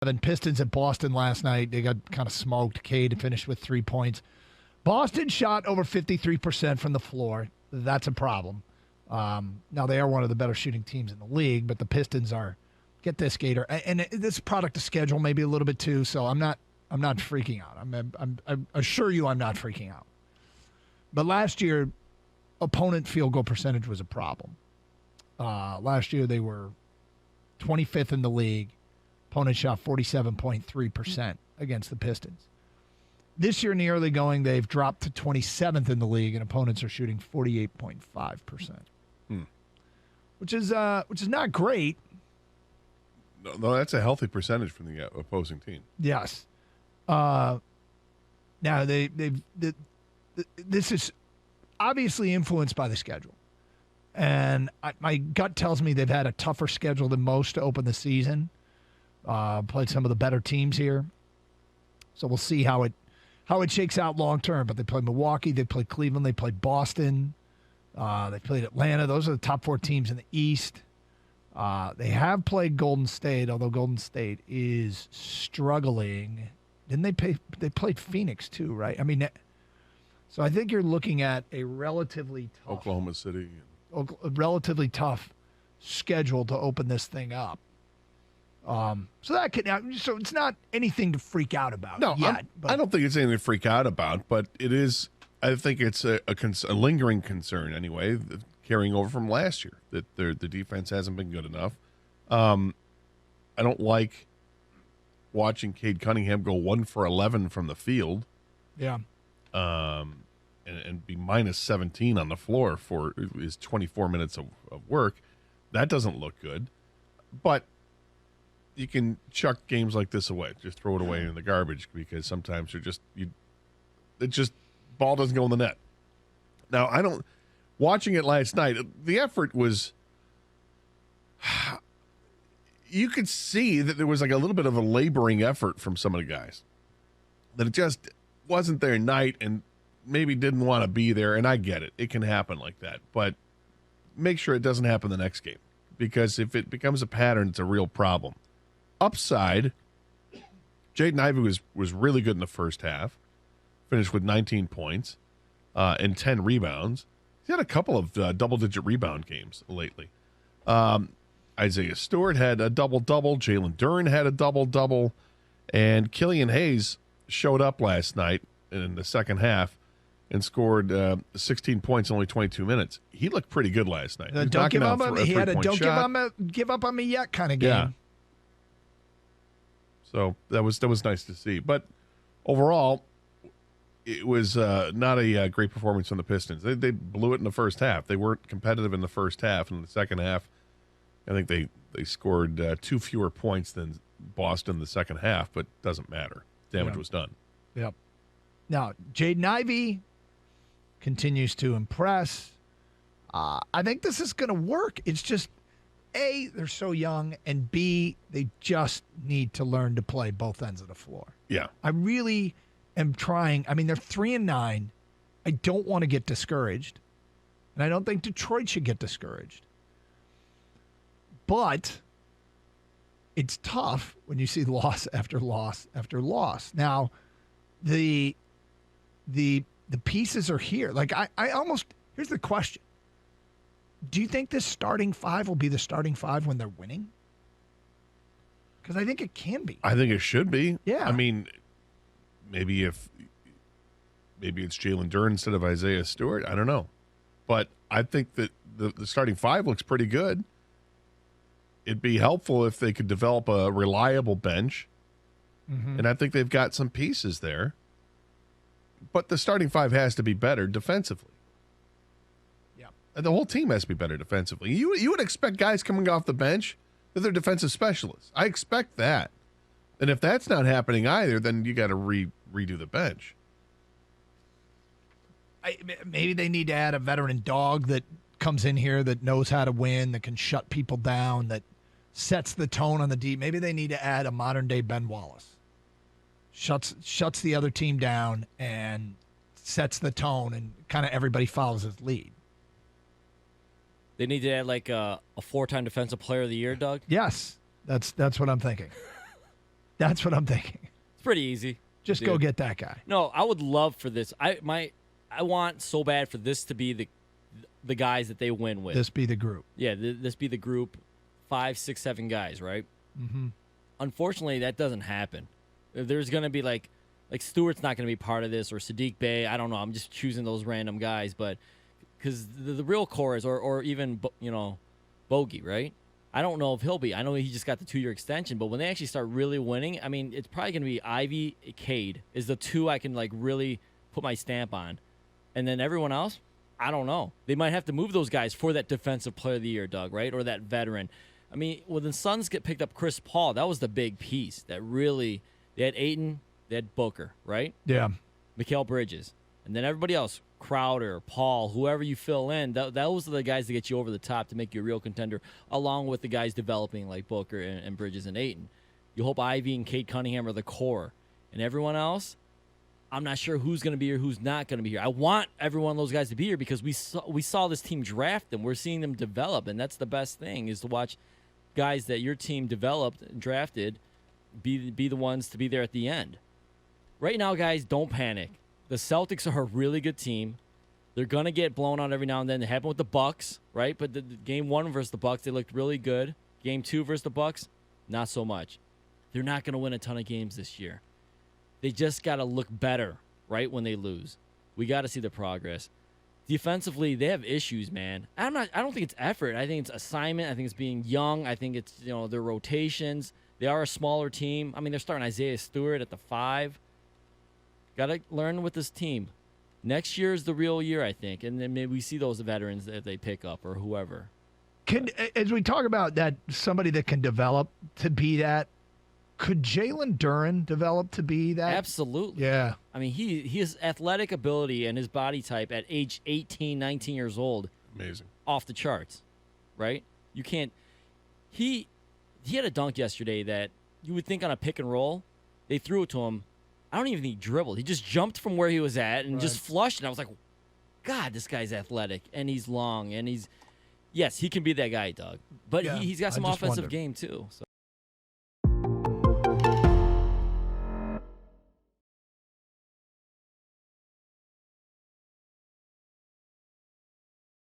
Then Pistons at Boston last night. They got kind of smoked. Cade finished with 3 points. Boston shot over 53% from the floor. That's a problem. Now, they are one of the better shooting teams in the league, but the Pistons are, get this, Gator, and this product of schedule maybe a little bit too, so I'm not freaking out. I assure you I'm not freaking out. But last year, opponent field goal percentage was a problem. Last year, they were 25th in the league. Opponent shot 47.3% against the Pistons. This year in the early going, they've dropped to 27th in the league, and opponents are shooting 48.5%, which is not great. No, that's a healthy percentage from the opposing team. Yes. Now this is obviously influenced by the schedule, and my gut tells me they've had a tougher schedule than most to open the season. Played some of the better teams here, so we'll see how it shakes out long term. But they played Milwaukee, they played Cleveland, they played Boston, they played Atlanta. Those are the top 4 teams in the East. They have played Golden State, although Golden State is struggling. Didn't they played Phoenix too, right? I mean, so I think you're looking at a relatively tough Oklahoma City, a relatively tough schedule to open this thing up. So it's not anything to freak out about. No, yet, I don't think it's anything to freak out about, but it is. I think it's a lingering concern anyway, carrying over from last year that the defense hasn't been good enough. I don't like watching Cade Cunningham go 1 for 11 from the field. Yeah. And be minus 17 on the floor for his 24 minutes of work. That doesn't look good, but you can chuck games like this away. Just throw it away in the garbage because sometimes ball doesn't go in the net. Now, watching it last night, the effort was, you could see that there was like a little bit of a laboring effort from some of the guys. That it just wasn't their night and maybe didn't want to be there. And I get it. It can happen like that. But make sure it doesn't happen the next game. Because if it becomes a pattern, it's a real problem. Upside, Jaden Ivey was really good in the first half. Finished with 19 points and 10 rebounds. He's had a couple of double-digit rebound games lately. Isaiah Stewart had a double-double. Jalen Duren had a double-double. And Killian Hayes showed up last night in the second half and scored 16 points in only 22 minutes. He looked pretty good last night. Don't give up on me. He had a give up on me yet kind of game. Yeah. So that was nice to see. But overall, it was not a great performance from the Pistons. They blew it in the first half. They weren't competitive in the first half. In the second half, I think they scored 2 fewer points than Boston in the second half, but doesn't matter. Damage was done. Yep. Now, Jaden Ivey continues to impress. I think this is going to work. It's just, A, they're so young, and B, they just need to learn to play both ends of the floor. Yeah. I really am trying. I mean, they're 3-9. I don't want to get discouraged, and I don't think Detroit should get discouraged. But it's tough when you see loss after loss after loss. Now, the pieces are here. Like, I almost, here's the question. Do you think this starting 5 will be the starting 5 when they're winning? Because I think it can be. I think it should be. Yeah. I mean, maybe it's Jalen Duren instead of Isaiah Stewart. I don't know. But I think that the starting 5 looks pretty good. It'd be helpful if they could develop a reliable bench. Mm-hmm. And I think they've got some pieces there. But the starting 5 has to be better defensively. The whole team has to be better defensively. You would expect guys coming off the bench that they're defensive specialists. I expect that. And if that's not happening either, then you got to redo the bench. Maybe they need to add a veteran dog that comes in here that knows how to win, that can shut people down, that sets the tone on the deep. Maybe they need to add a modern-day Ben Wallace. Shuts the other team down and sets the tone, and kind of everybody follows his lead. They need to add like a 4-time defensive player of the year, Doug? Yes, that's what I'm thinking. That's what I'm thinking. It's pretty easy. Just go get that guy. No, I would love for this. I want so bad for this to be the guys that they win with. This be the group. Yeah, this be the group, 5, 6, 7 guys, right? Mm-hmm. Unfortunately, that doesn't happen. There's going to be like Stewart's not going to be part of this, or Sadiq Bey. I don't know. I'm just choosing those random guys, but because the real core is, or even Bogey, right? I don't know if he'll be. I know he just got the 2-year extension, but when they actually start really winning, I mean, it's probably going to be Ivy, Cade is the two I can like really put my stamp on, and then everyone else, I don't know. They might have to move those guys for that defensive player of the year, Doug, right? Or that veteran. I mean, when the Suns picked up Chris Paul, that was the big piece that really, they had Ayton, they had Booker, right? Yeah. Mikal Bridges. And then everybody else, Crowder, Paul, whoever you fill in, those are the guys that get you over the top to make you a real contender, along with the guys developing like Booker and Bridges and Ayton. You hope Ivy and Cade Cunningham are the core. And everyone else, I'm not sure who's going to be here, who's not going to be here. I want every one of those guys to be here because we saw this team draft them. We're seeing them develop, and that's the best thing is to watch guys that your team developed and drafted be the ones to be there at the end. Right now, guys, don't panic. The Celtics are a really good team. They're going to get blown out every now and then. It happened with the Bucks, right? But the game 1 versus the Bucks, they looked really good. Game 2 versus the Bucks, not so much. They're not going to win a ton of games this year. They just got to look better, right, when they lose. We got to see the progress. Defensively, they have issues, man. I don't think it's effort. I think it's assignment. I think it's being young. I think it's, their rotations. They are a smaller team. I mean, they're starting Isaiah Stewart at the 5. Got to learn with this team. Next year is the real year, I think, and then maybe we see those veterans that they pick up or whoever. As we talk about that, somebody that can develop to be that, could Jalen Duren develop to be that? Absolutely. Yeah. I mean, his athletic ability and his body type at age 18, 19 years old, Amazing. Off the charts, right? You can't. He had a dunk yesterday that you would think on a pick and roll, they threw it to him. I don't even think he dribbled. He just jumped from where he was at and just flushed. And I was like, God, this guy's athletic and he's long and yes, he can be that guy, Doug. But he's got some offensive game too. So.